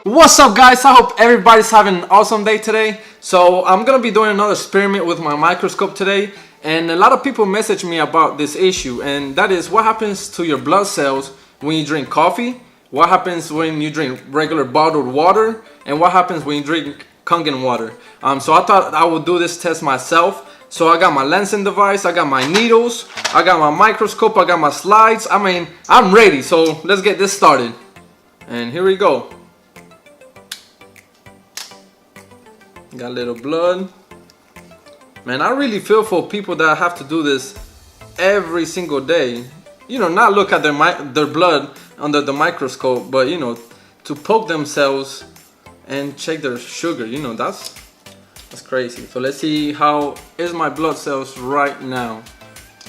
What's up, guys? I hope everybody's having an awesome day today. So I'm gonna be doing another experiment with my microscope today, and a lot of people message me about this issue, and that is what happens to your blood cells when you drink coffee, what happens when you drink regular bottled water, and what happens when you drink Kangen water. So I thought I would do this test myself. So I got my Lancet device, I got my needles, I got my microscope, I got my slides. I mean, I'm ready. So let's get this started. And here we go. Got a little blood. Man, I really feel for people that have to do this every single day. You know, not look at their blood under the microscope, but you know, to poke themselves and check their sugar. You know, that's crazy. So let's see how is my blood cells right now.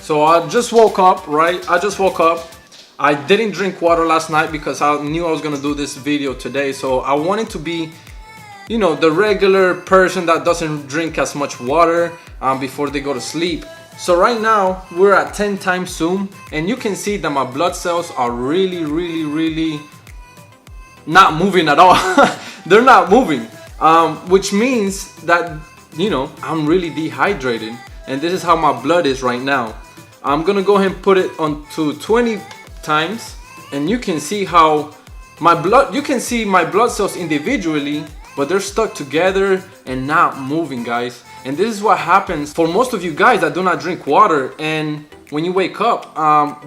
So I just woke up, right? I didn't drink water last night because I knew I was gonna do this video today. So I wanted to be, you know, the regular person that doesn't drink as much water before they go to sleep. So right now we're at 10 times zoom, and you can see that my blood cells are really not moving at all. They're not moving, which means that, you know, I'm really dehydrated, and this is how my blood is right now. I'm gonna go ahead and put it on to 20 times, and you can see how you can see my blood cells individually, but they're stuck together and not moving, guys. And this is what happens for most of you guys that do not drink water. And when you wake up,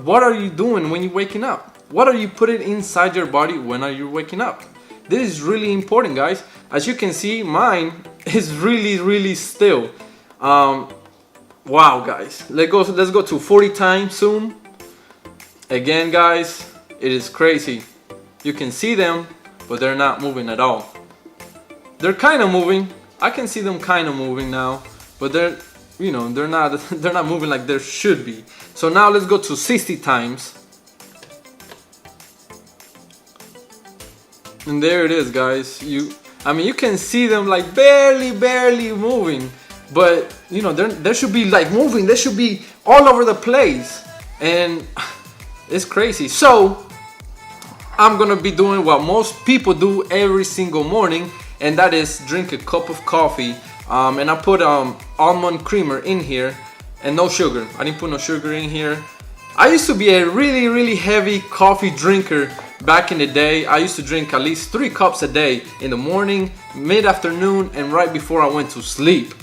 what are you doing when you're waking up? What are you putting inside your body when are you waking up? This is really important, guys. As you can see, mine is really still. Wow, guys. Let's go to 40 times zoom. Again, guys, it is crazy. You can see them, but they're not moving at all. They're kind of moving. I can see them kind of moving now, but they're not moving like they should be. So now let's go to 60 times. And there it is, guys. You can see them like barely moving, but you know, they should be like moving. They should be all over the place, and it's crazy. So I'm gonna be doing what most people do every single morning, and that is drink a cup of coffee. And I put almond creamer in here and no sugar. I didn't put no sugar in here. I used to be a really heavy coffee drinker back in the day. I used to drink at least 3 cups a day, in the morning, mid-afternoon, and right before I went to sleep.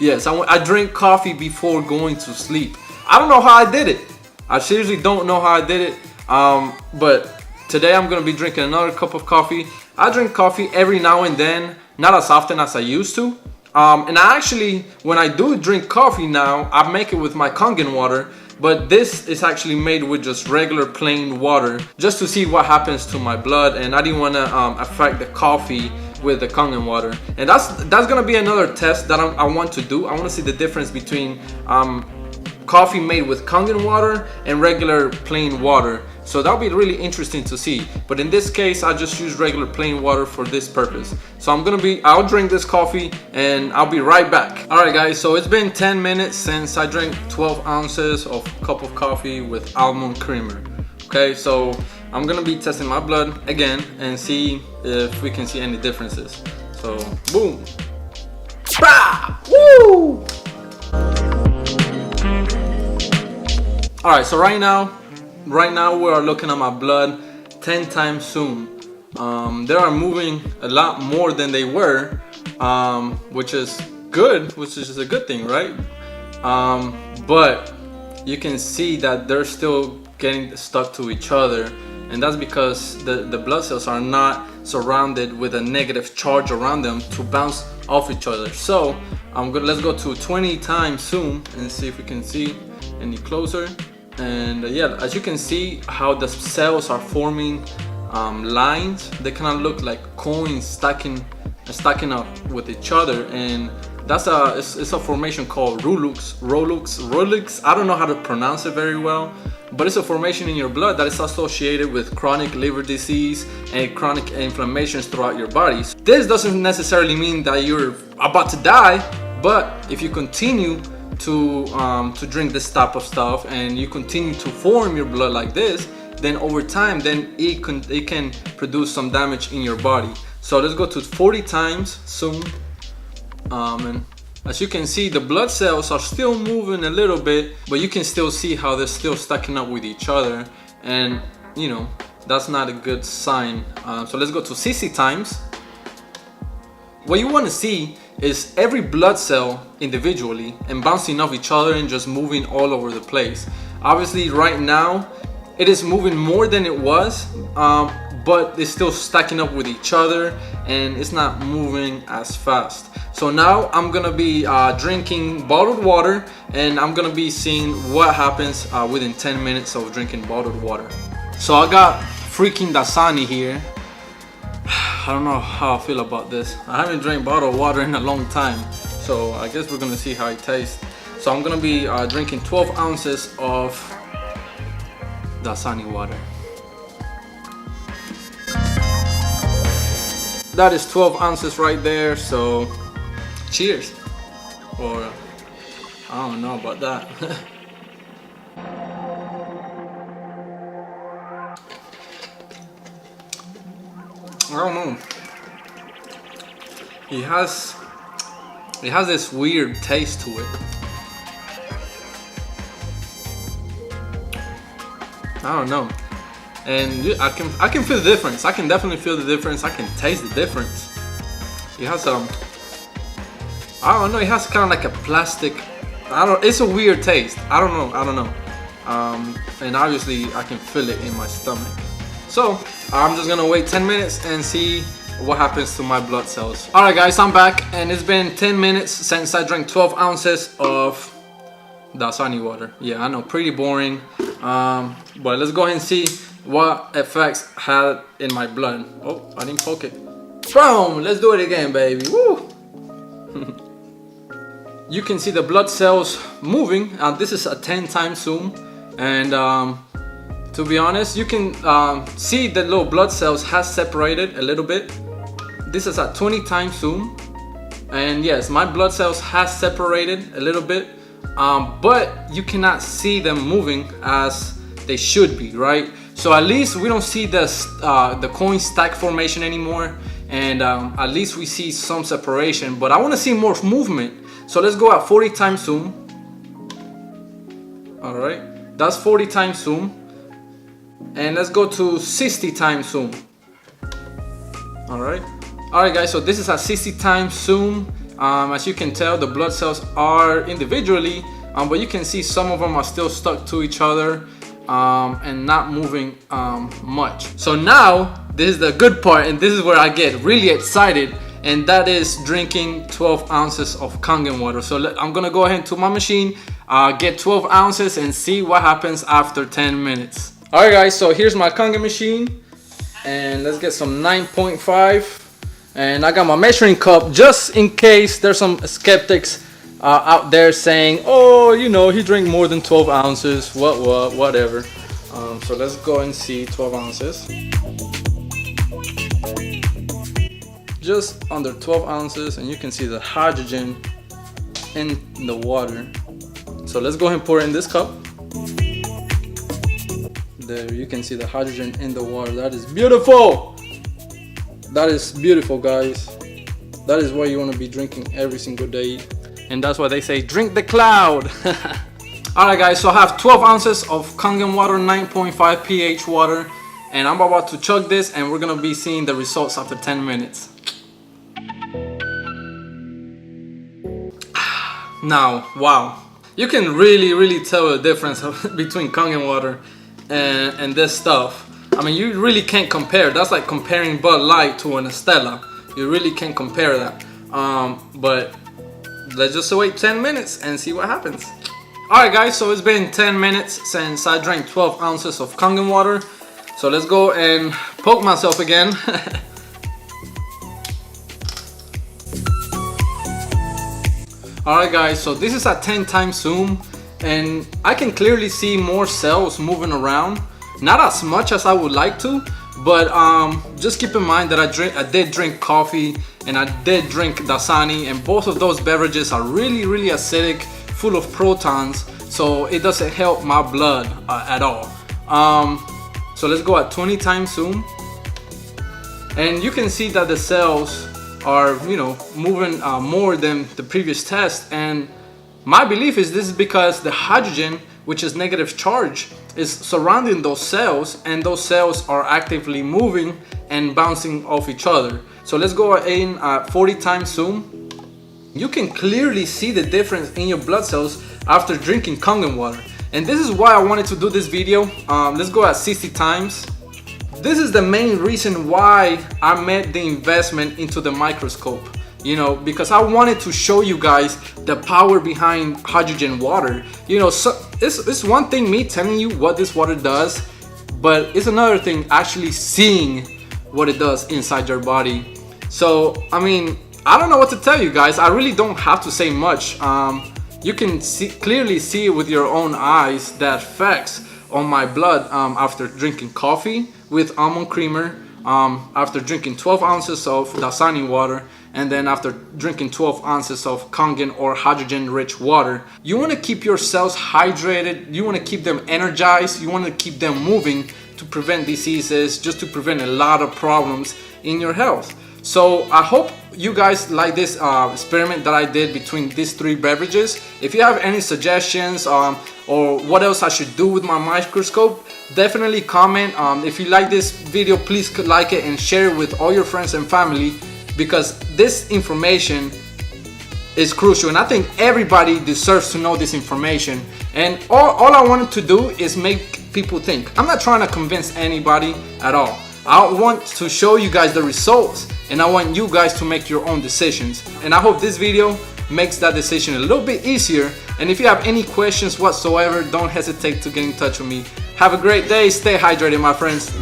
Yes, I drink coffee before going to sleep. I don't know how I did it. I seriously don't know how I did it. But today I'm gonna be drinking another cup of coffee. I drink coffee every now and then, not as often as I used to. And I actually, when I do drink coffee now, I make it with my Kangen water, but this is actually made with just regular plain water, just to see what happens to my blood. And I didn't want to affect the coffee with the Kangen water. And that's gonna be another test that I want to do. I want to see the difference between coffee made with Kangen water and regular plain water. So that'll be really interesting to see. But in this case, I just use regular plain water for this purpose. So I'll drink this coffee and I'll be right back. All right, guys, so it's been 10 minutes since I drank 12 ounces of cup of coffee with almond creamer. Okay, so I'm gonna be testing my blood again and see if we can see any differences. So boom. Bah! Woo! All right, so right now we are looking at my blood 10 times zoom. They are moving a lot more than they were, which is good, which is a good thing, right? But you can see that they're still getting stuck to each other, and that's because the blood cells are not surrounded with a negative charge around them to bounce off each other. So let's go to 20 times zoom and see if we can see any closer. And yeah, as you can see how the cells are forming lines. They kind of look like coins stacking up with each other, and that's it's a formation called Rolux. I don't know how to pronounce it very well, but it's a formation in your blood that is associated with chronic liver disease and chronic inflammations throughout your body. This doesn't necessarily mean that you're about to die, but if you continue to drink this type of stuff and you continue to form your blood like this, then over time, then it can produce some damage in your body. So let's go to 40 times zoom. And as you can see, the blood cells are still moving a little bit, but you can still see how they're still stacking up with each other, and you know, that's not a good sign. So let's go to 60 times. What you want to see is every blood cell individually and bouncing off each other and just moving all over the place. Obviously right now it is moving more than it was, but it's still stacking up with each other and it's not moving as fast. So now I'm gonna be drinking bottled water, and I'm gonna be seeing what happens within 10 minutes of drinking bottled water. So I got freaking Dasani here. I don't know how I feel about this. I haven't drank bottled water in a long time, so I guess we're gonna see how it tastes. So I'm gonna be drinking 12 ounces of Dasani water. That is 12 ounces right there, so cheers. Or I don't know about that. I don't know. It has this weird taste to it. I don't know. And I can feel the difference. I can definitely feel the difference. I can taste the difference. It has I don't know. It has kind of like a plastic. It's a weird taste. I don't know. And obviously I can feel it in my stomach. So I'm just gonna wait 10 minutes and see what happens to my blood cells. Alright guys, I'm back, and it's been 10 minutes since I drank 12 ounces of Dasani water. Yeah, I know, pretty boring. But let's go ahead and see what effects had in my blood. Oh, I didn't poke it. Boom! Let's do it again, baby. Woo! You can see the blood cells moving. This is a 10 times zoom, and to be honest, you can see the little blood cells has separated a little bit. This is a 20 times zoom, and yes, my blood cells has separated a little bit, but you cannot see them moving as they should be, right? So at least we don't see the coin stack formation anymore, and at least we see some separation, but I want to see more movement. So let's go at 40 times zoom. All right, that's 40 times zoom. And let's go to 60 times zoom. Alright guys, so this is a 60 times zoom. As you can tell, the blood cells are individually, but you can see some of them are still stuck to each other and not moving much. So now this is the good part, and this is where I get really excited, and that is drinking 12 ounces of Kangen water. So I'm gonna go ahead to my machine, get 12 ounces and see what happens after 10 minutes. Alright guys, so here's my Kangen machine, and let's get some 9.5, and I got my measuring cup just in case there's some skeptics out there saying, oh, you know, he drank more than 12 ounces, whatever. So let's go and see 12 ounces. Just under 12 ounces, and you can see the hydrogen in the water. So let's go ahead and pour it in this cup. There you can see the hydrogen in the water. That is beautiful. That is beautiful, guys. That is what you want to be drinking every single day, and that's why they say drink the cloud. Alright guys, so I have 12 ounces of Kangen water, 9.5 pH water, and I'm about to chug this, and we're gonna be seeing the results after 10 minutes. Now, wow, you can really tell the difference between Kangen water and this stuff. I mean, you really can't compare. That's like comparing Bud Light to an Estella. You really can't compare that. But let's just wait 10 minutes and see what happens. Alright guys, so it's been 10 minutes since I drank 12 ounces of Kangen water. So let's go and poke myself again. Alright guys, so this is a 10 times zoom, and I can clearly see more cells moving around. Not as much as I would like to, but just keep in mind that I did drink coffee and I did drink Dasani, and both of those beverages are really acidic, full of protons, so it doesn't help my blood at all. So let's go at 20 times zoom. And you can see that the cells are, you know, moving more than the previous test. And my belief is this is because the hydrogen, which is negative charge, is surrounding those cells, and those cells are actively moving and bouncing off each other. So let's go in 40 times zoom. You can clearly see the difference in your blood cells after drinking Kangen water. And this is why I wanted to do this video. Let's go at 60 times. This is the main reason why I made the investment into the microscope, you know, because I wanted to show you guys the power behind hydrogen water. You know, so it's one thing me telling you what this water does, but it's another thing actually seeing what it does inside your body. So, I mean, I don't know what to tell you guys. I really don't have to say much. You can clearly see with your own eyes the effects on my blood after drinking coffee with almond creamer, after drinking 12 ounces of Dasani water, and then after drinking 12 ounces of Kangen or hydrogen rich water. You want to keep your cells hydrated, you want to keep them energized, you want to keep them moving to prevent diseases, just to prevent a lot of problems in your health. So I hope you guys like this experiment that I did between these three beverages. If you have any suggestions or what else I should do with my microscope, definitely comment. If you like this video, please like it and share it with all your friends and family, because this information is crucial, and I think everybody deserves to know this information. And all I wanted to do is make people think. I'm not trying to convince anybody at all. I want to show you guys the results, and I want you guys to make your own decisions. And I hope this video makes that decision a little bit easier. And if you have any questions whatsoever, don't hesitate to get in touch with me. Have a great day. Stay hydrated, my friends.